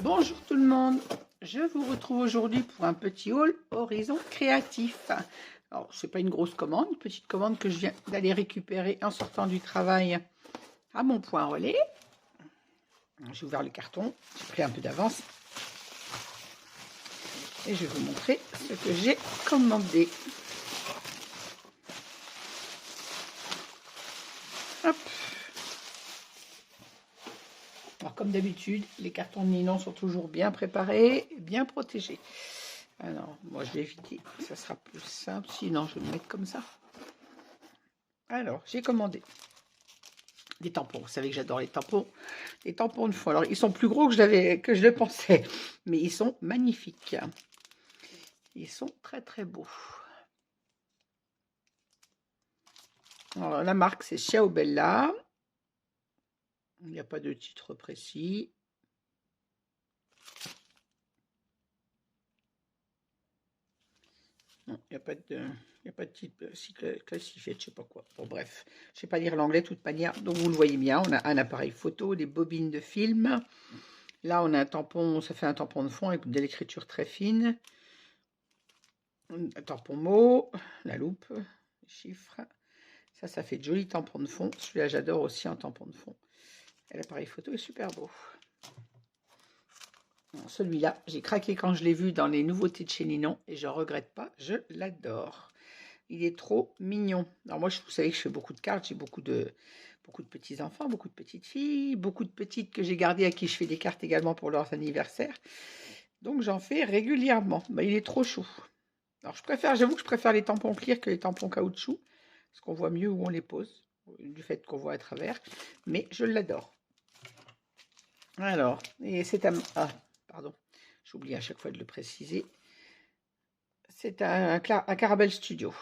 Bonjour tout le monde, je vous retrouve aujourd'hui pour un petit haul Horizon Créatif. Alors, c'est pas une grosse commande, une petite commande que je viens d'aller récupérer en sortant du travail à mon point relais. J'ai ouvert le carton, j'ai pris un peu d'avance et je vais vous montrer ce que j'ai commandé. Hop. Alors, comme d'habitude, les cartons de Ninon sont toujours bien préparés, bien protégés. Alors, moi je vais éviter, ça sera plus simple, sinon je vais me mettre comme ça. Alors, j'ai commandé des tampons. Vous savez que j'adore les tampons. Les tampons de fond. Alors, ils sont plus gros que je le pensais, mais ils sont magnifiques. Ils sont très très beaux. Alors, la marque, c'est Ciaobella. Il n'y a pas de titre précis. Non, il n'y a pas de titre classifié, je ne sais pas quoi. Bon, bref, je ne sais pas lire l'anglais de toute manière. Donc, vous le voyez bien, on a un appareil photo, des bobines de film. Là, on a un tampon, ça fait un tampon de fond avec de l'écriture très fine. Un tampon mot, la loupe, les chiffres. Ça fait de jolis tampons de fond. Celui-là, j'adore aussi en tampon de fond. Et l'appareil photo est super beau. Celui-là, j'ai craqué quand je l'ai vu dans les nouveautés de chez Ninon et je ne regrette pas, je l'adore. Il est trop mignon. Alors moi, vous savez que je fais beaucoup de cartes, j'ai beaucoup de petits-enfants, beaucoup de petites filles, beaucoup de petites que j'ai gardées à qui je fais des cartes également pour leurs anniversaires. Donc j'en fais régulièrement. Mais il est trop chou. Alors j'avoue que je préfère les tampons clear que les tampons caoutchouc, parce qu'on voit mieux où on les pose, du fait qu'on voit à travers, mais je l'adore. Alors, et c'est un... Ah, pardon, j'oublie à chaque fois de le préciser. C'est un Caramel Studio.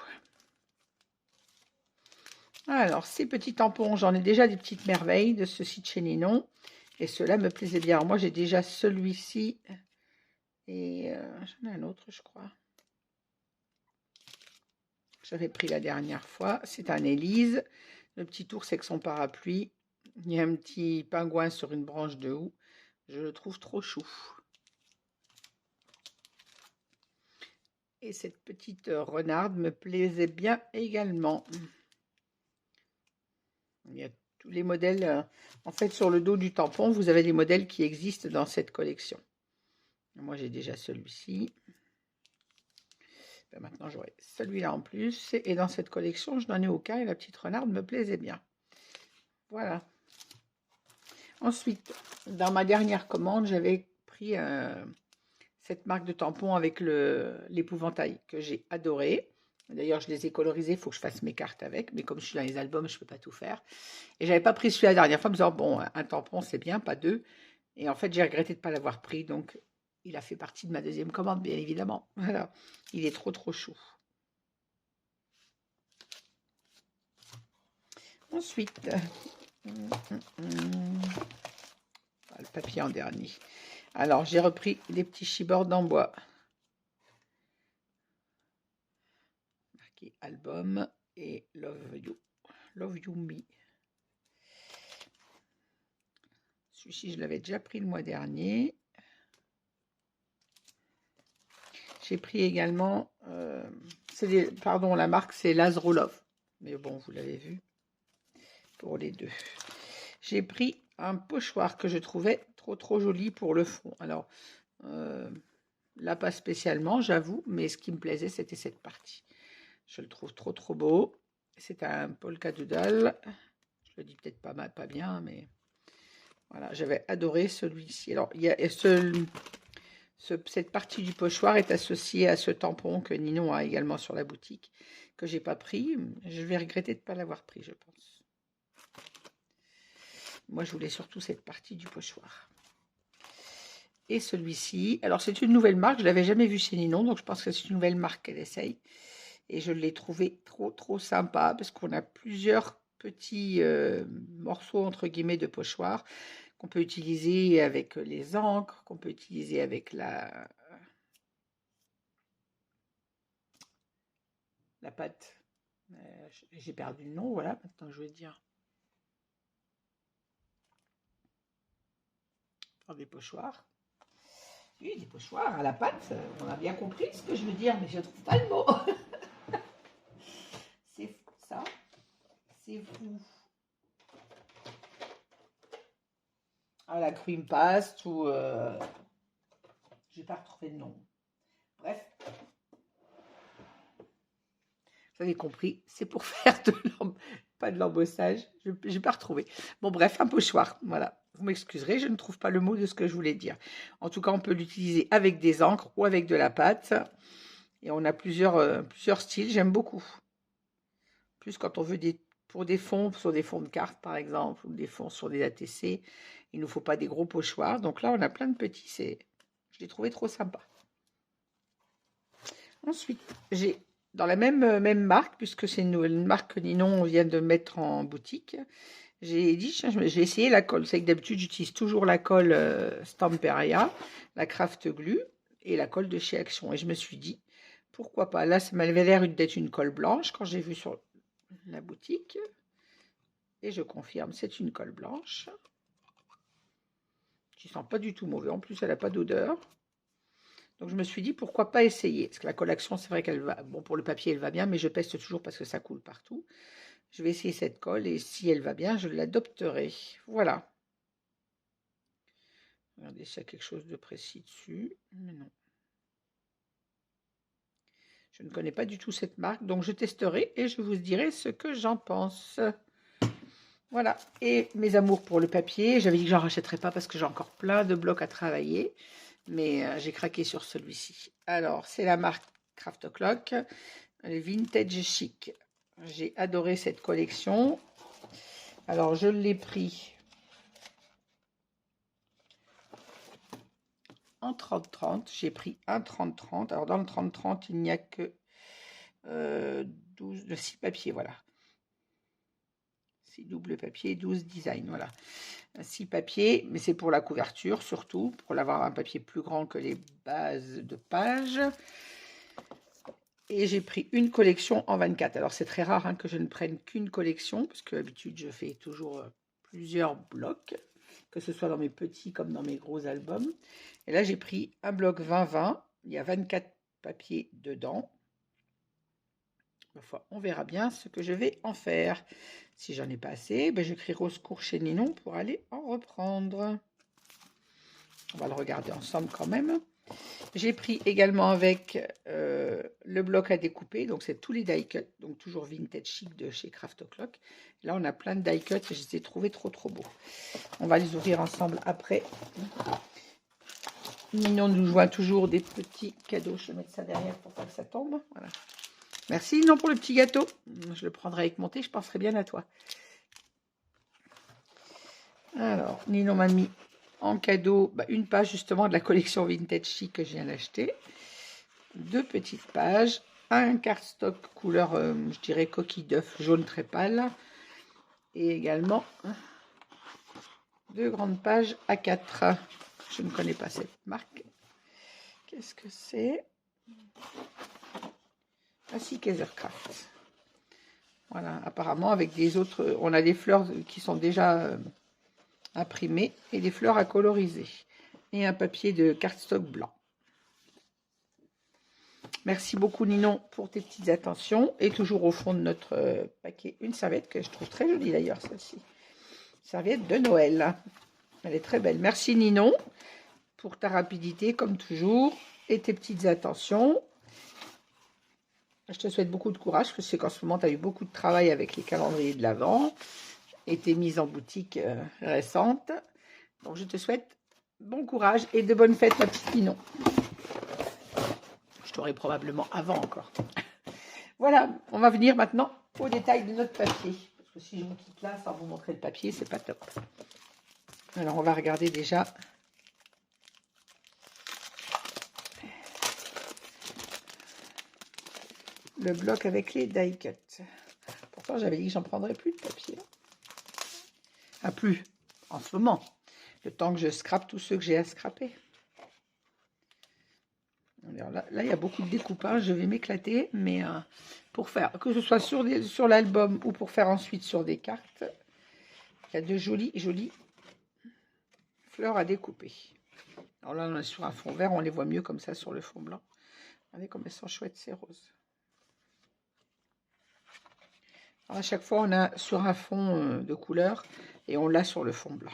Alors, ces petits tampons, j'en ai déjà des petites merveilles de ce site chez Ninon, et ceux-là me plaisaient bien. Alors, moi, j'ai déjà celui-ci, et j'en ai un autre, je crois. J'avais pris la dernière fois. C'est un Élise. Le petit ours avec son parapluie. Il y a un petit pingouin sur une branche de houx. Je le trouve trop chou. Et cette petite renarde me plaisait bien également. Il y a tous les modèles. En fait, sur le dos du tampon, vous avez les modèles qui existent dans cette collection. Moi, j'ai déjà celui-ci. Ben, maintenant, j'aurai celui-là en plus. Et dans cette collection, je n'en ai aucun et la petite renarde me plaisait bien. Voilà. Ensuite, dans ma dernière commande, j'avais pris cette marque de tampon avec l'épouvantail que j'ai adoré. D'ailleurs, je les ai colorisés, il faut que je fasse mes cartes avec, mais comme je suis dans les albums, je ne peux pas tout faire. Et j'avais pas pris celui-là la dernière fois, en me disant, bon, un tampon, c'est bien, pas deux. Et en fait, j'ai regretté de ne pas l'avoir pris, donc il a fait partie de ma deuxième commande, bien évidemment. Voilà, il est trop, trop chou. Ensuite, le papier en dernier. Alors, j'ai repris des petits chipboards en bois. Marqué album et Love You Me. Celui-ci, je l'avais déjà pris le mois dernier. J'ai pris également, pardon, la marque c'est Lazaro Love. Mais bon, vous l'avez vu pour les deux. J'ai pris un pochoir que je trouvais trop trop joli pour le fond. Alors, là pas spécialement, j'avoue, mais ce qui me plaisait, c'était cette partie. Je le trouve trop trop beau. C'est un polka doodle. Je le dis peut-être pas bien, mais voilà, j'avais adoré celui-ci. Alors, il y a cette partie du pochoir est associée à ce tampon que Ninon a également sur la boutique, que j'ai pas pris. Je vais regretter de ne pas l'avoir pris, je pense. Moi, je voulais surtout cette partie du pochoir. Et celui-ci, alors c'est une nouvelle marque, je ne l'avais jamais vue chez Ninon, donc je pense que c'est une nouvelle marque qu'elle essaye. Et je l'ai trouvé trop, trop sympa, parce qu'on a plusieurs petits morceaux, entre guillemets, de pochoir, qu'on peut utiliser avec les encres, qu'on peut utiliser avec la pâte. J'ai perdu le nom, voilà, maintenant je vais dire. Des pochoirs. Oui, des pochoirs à la pâte, on a bien compris ce que je veux dire, mais je ne trouve pas le mot. C'est fou ça, c'est fou. Ah, la cream paste ou... j'ai pas retrouvé le nom. Bref. Vous avez compris, c'est pour faire pas de l'embossage. Je n'ai pas retrouvé. Bon, bref, un pochoir. Voilà. Vous m'excuserez, je ne trouve pas le mot de ce que je voulais dire. En tout cas, on peut l'utiliser avec des encres ou avec de la pâte. Et on a plusieurs styles. J'aime beaucoup. Plus quand on veut pour des fonds, sur des fonds de cartes, par exemple, ou des fonds sur des ATC. Il ne nous faut pas des gros pochoirs. Donc là, on a plein de petits. Je l'ai trouvé trop sympa. Ensuite, j'ai dans la même marque, puisque c'est une marque que Ninon vient de mettre en boutique, j'ai dit, j'ai essayé la colle. C'est que d'habitude, j'utilise toujours la colle Stamperia, la Craft Glue et la colle de chez Action. Et je me suis dit, pourquoi pas. Là, ça m'avait l'air d'être une colle blanche quand j'ai vu sur la boutique. Et je confirme, c'est une colle blanche. Qui sent pas du tout mauvais. En plus, elle n'a pas d'odeur. Donc je me suis dit pourquoi pas essayer, parce que la colle Action, c'est vrai qu'elle va, bon pour le papier elle va bien, mais je peste toujours parce que ça coule partout. Je vais essayer cette colle et si elle va bien, je l'adopterai. Voilà. Regardez s'il y a quelque chose de précis dessus, mais non. Je ne connais pas du tout cette marque, donc je testerai et je vous dirai ce que j'en pense. Voilà, et mes amours pour le papier, j'avais dit que j'en rachèterais pas parce que j'ai encore plein de blocs à travailler. Mais j'ai craqué sur celui-ci. Alors, c'est la marque Craft Clock, le Vintage Chic. J'ai adoré cette collection. Alors, je l'ai pris en 30-30. J'ai pris un 30-30. Alors, dans le 30-30, il n'y a que 6 papiers, voilà. 6 double papier, 12 design, voilà. 6 papiers, mais c'est pour la couverture surtout, pour l'avoir un papier plus grand que les bases de pages. Et j'ai pris une collection en 24. Alors c'est très rare hein, que je ne prenne qu'une collection, parce que d'habitude je fais toujours plusieurs blocs, que ce soit dans mes petits comme dans mes gros albums. Et là j'ai pris un bloc 20-20, il y a 24 papiers dedans. Enfin, on verra bien ce que je vais en faire. Si j'en ai pas assez, ben, j'écrirai au secours chez Ninon pour aller en reprendre. On va le regarder ensemble quand même. J'ai pris également avec le bloc à découper, donc c'est tous les die cuts, donc toujours Vintage Chic de chez Craft Clock. Là on a plein de die cuts et je les ai trouvés trop beaux. On va les ouvrir ensemble après. Ninon nous joint toujours des petits cadeaux. Je vais mettre ça derrière pour pas que ça tombe. Voilà. Merci Ninon pour le petit gâteau. Je le prendrai avec mon thé, je penserai bien à toi. Alors, Ninon m'a mis en cadeau une page justement de la collection Vintage Chic que je viens d'acheter. 2 petites pages, un cardstock couleur, je dirais coquille d'œuf jaune très pâle. Et également 2 grandes pages A4. Je ne connais pas cette marque. Qu'est-ce que c'est? Ainsi Kaisercraft. Voilà, apparemment avec des autres, on a des fleurs qui sont déjà imprimées et des fleurs à coloriser. Et un papier de cardstock blanc. Merci beaucoup Ninon pour tes petites attentions. Et toujours au fond de notre paquet, une serviette que je trouve très jolie d'ailleurs celle-ci. Serviette de Noël. Elle est très belle. Merci Ninon pour ta rapidité comme toujours et tes petites attentions. Je te souhaite beaucoup de courage, parce que c'est qu'en ce moment, tu as eu beaucoup de travail avec les calendriers de l'Avent et tes mises en boutique récentes. Donc, je te souhaite bon courage et de bonnes fêtes, ma petite Ninon. Je t'aurai probablement avant encore. Voilà, on va venir maintenant au détail de notre papier. Parce que si je vous quitte là sans vous montrer le papier, c'est pas top. Alors, on va regarder déjà... le bloc avec les die cuts. Pourtant, j'avais dit que j'en prendrais plus de papier. Ah, plus en ce moment. Le temps que je scrape tous ceux que j'ai à scraper. Alors là, il y a beaucoup de découpage. Je vais m'éclater. Mais pour faire, que ce soit sur l'album ou pour faire ensuite sur des cartes, il y a de jolies fleurs à découper. Alors là, on est sur un fond vert, on les voit mieux comme ça sur le fond blanc. Regardez comme elles sont chouettes, ces roses. Alors à chaque fois, on a sur un fond de couleur et on l'a sur le fond blanc.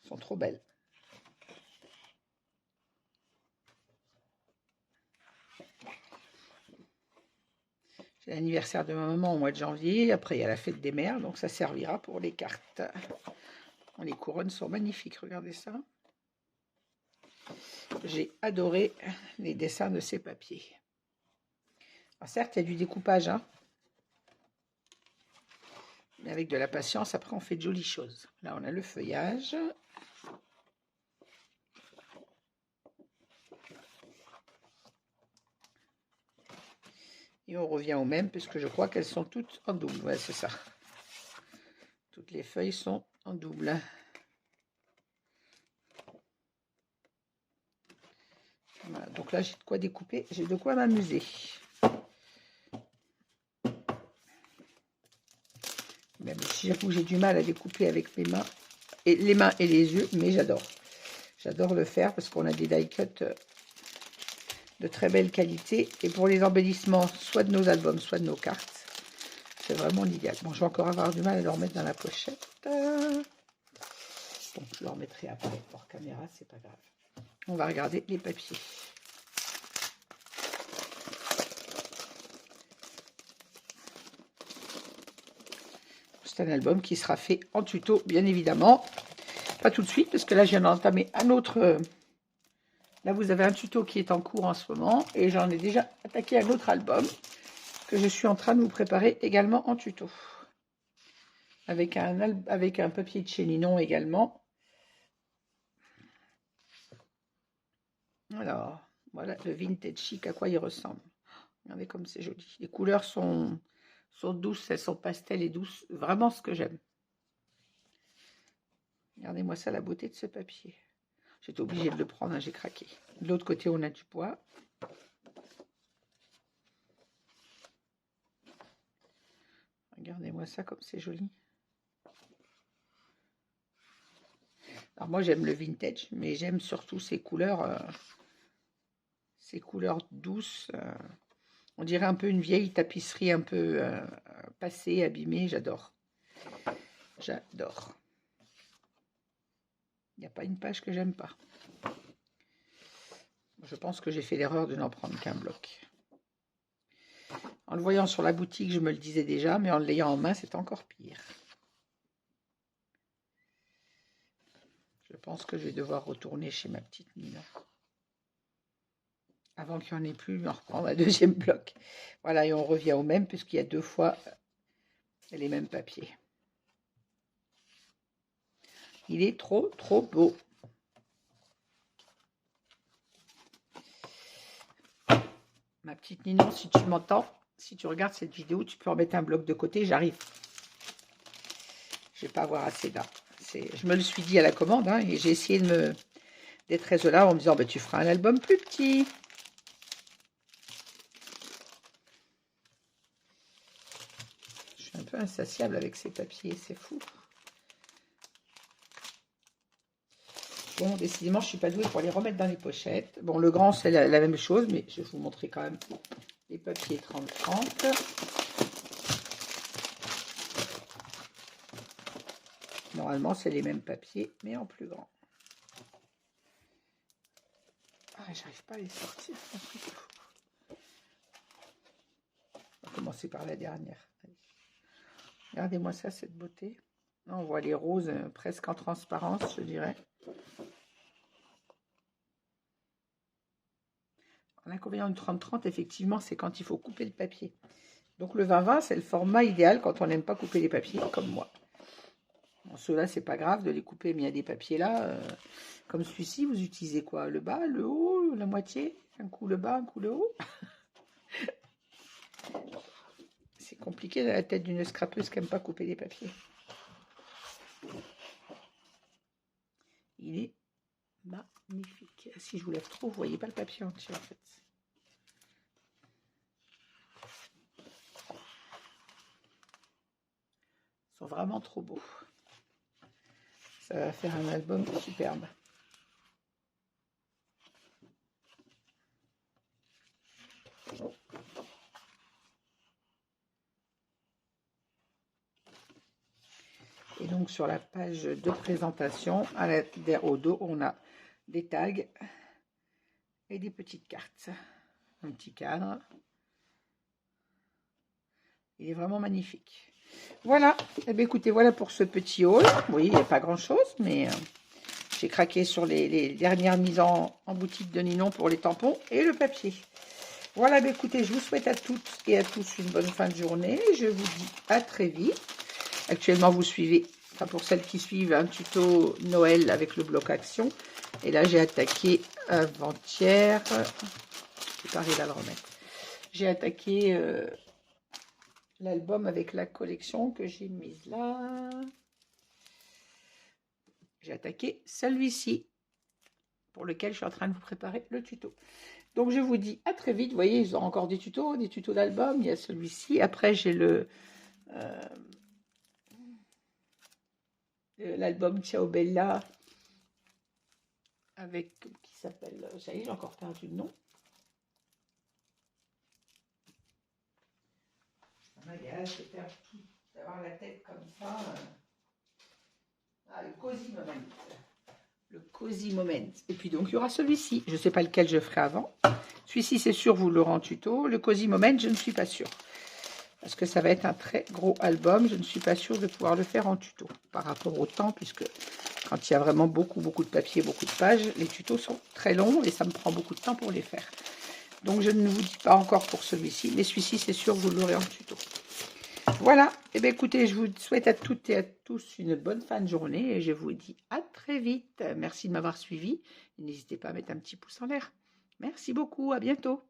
Elles sont trop belles. C'est l'anniversaire de ma maman au mois de janvier. Après, il y a la fête des mères, donc ça servira pour les cartes. Les couronnes sont magnifiques, regardez ça. J'ai adoré les dessins de ces papiers. Alors certes, il y a du découpage, hein, mais avec de la patience, après, on fait de jolies choses. Là, on a le feuillage. Et on revient au même, puisque je crois qu'elles sont toutes en double. Ouais, c'est ça. Toutes les feuilles sont en double. Voilà, donc là, j'ai de quoi découper, j'ai de quoi m'amuser. Même si j'avoue que j'ai du mal à découper avec mes mains, et les mains et les yeux, mais j'adore. J'adore le faire parce qu'on a des die cuts de très belle qualité. Et pour les embellissements, soit de nos albums, soit de nos cartes, c'est vraiment l'idéal. Bon, je vais encore avoir du mal à le remettre dans la pochette. Bon, je le remettrai après hors caméra, c'est pas grave. On va regarder les papiers. C'est un album qui sera fait en tuto, bien évidemment. Pas tout de suite, parce que là, je viens d'entamer un autre. Là, vous avez un tuto qui est en cours en ce moment. Et j'en ai déjà attaqué un autre album que je suis en train de vous préparer également en tuto. Avec un papier de chez Ninon également. Alors, voilà le vintage chic, à quoi il ressemble. Regardez comme c'est joli. Les couleurs sont douces, elles sont pastel et douces. Vraiment ce que j'aime. Regardez-moi ça, la beauté de ce papier. J'étais obligée de le prendre, hein, j'ai craqué. De l'autre côté, on a du bois. Regardez-moi ça comme c'est joli. Alors moi, j'aime le vintage, mais j'aime surtout ces couleurs douces. On dirait un peu une vieille tapisserie un peu passée, abîmée. J'adore. J'adore. Il n'y a pas une page que j'aime pas. Je pense que j'ai fait l'erreur de n'en prendre qu'un bloc. En le voyant sur la boutique, je me le disais déjà, mais en l'ayant en main, c'est encore pire. Je pense que je vais devoir retourner chez ma petite Nina. Avant qu'il n'y en ait plus, en reprendre un deuxième bloc. Voilà, et on revient au même, puisqu'il y a 2 fois les mêmes papiers. Il est trop, trop beau. Ma petite Ninon, si tu m'entends, si tu regardes cette vidéo, tu peux en mettre un bloc de côté, j'arrive. Je ne vais pas avoir assez là. Je me le suis dit à la commande, hein, et j'ai essayé d'être raisonnable en me disant, bah, tu feras un album plus petit. Je suis un peu insatiable avec ces papiers, c'est fou. Bon, décidément, je ne suis pas douée pour les remettre dans les pochettes. Bon, le grand, c'est la même chose, mais je vais vous montrer quand même les papiers 30-30. Normalement, c'est les mêmes papiers, mais en plus grand. Ah, j'arrive pas à les sortir. On va commencer par la dernière. Regardez-moi ça, cette beauté. Là, on voit les roses presque en transparence, je dirais. L'inconvénient du 30-30, effectivement, c'est quand il faut couper le papier. Donc le 20-20, c'est le format idéal quand on n'aime pas couper les papiers, comme moi. Bon, ceux-là, c'est pas grave de les couper, mais il y a des papiers là, comme celui-ci, vous utilisez quoi? Le bas, le haut, la moitié? Un coup le bas, un coup le haut? C'est compliqué dans la tête d'une scrapeuse qui n'aime pas couper les papiers. Il est magnifique. Si je vous lève trop, vous voyez pas le papier entier en fait. Ils sont vraiment trop beaux. Ça va faire un album superbe. Et donc sur la page de présentation, au dos, on a des tags et des petites cartes. Un petit cadre. Il est vraiment magnifique. Voilà, eh bien, écoutez, voilà pour ce petit haul. Oui, il n'y a pas grand-chose, mais j'ai craqué sur les dernières mises en boutique de Ninon pour les tampons et le papier. Voilà, bah écoutez, je vous souhaite à toutes et à tous une bonne fin de journée. Je vous dis à très vite. Actuellement, vous suivez, enfin pour celles qui suivent, un tuto Noël avec le bloc action. Et là, j'ai attaqué avant-hier. J'arrive à le remettre. J'ai attaqué l'album avec la collection que j'ai mise là. J'ai attaqué celui-ci, pour lequel je suis en train de vous préparer le tuto. Donc, je vous dis à très vite. Vous voyez, ils ont encore des tutos d'album. Il y a celui-ci. Après, j'ai l'album Ciao Bella, avec, qui s'appelle, ça y est, j'ai encore perdu le nom. Je perds tout, d'avoir la tête comme ça. Ah, le Cozy Moment. Le Cozy Moment. Et puis donc, il y aura celui-ci. Je ne sais pas lequel je ferai avant. Celui-ci, c'est sûr, vous l'aurez en tuto. Le Cozy Moment, je ne suis pas sûre. Parce que ça va être un très gros album. Je ne suis pas sûre de pouvoir le faire en tuto. Par rapport au temps, puisque quand il y a vraiment beaucoup de papier, beaucoup de pages, les tutos sont très longs et ça me prend beaucoup de temps pour les faire. Donc, je ne vous dis pas encore pour celui-ci. Mais celui-ci, c'est sûr, vous l'aurez en tuto. Voilà, et bien écoutez, je vous souhaite à toutes et à tous une bonne fin de journée et je vous dis à très vite. Merci de m'avoir suivi. N'hésitez pas à mettre un petit pouce en l'air. Merci beaucoup, à bientôt.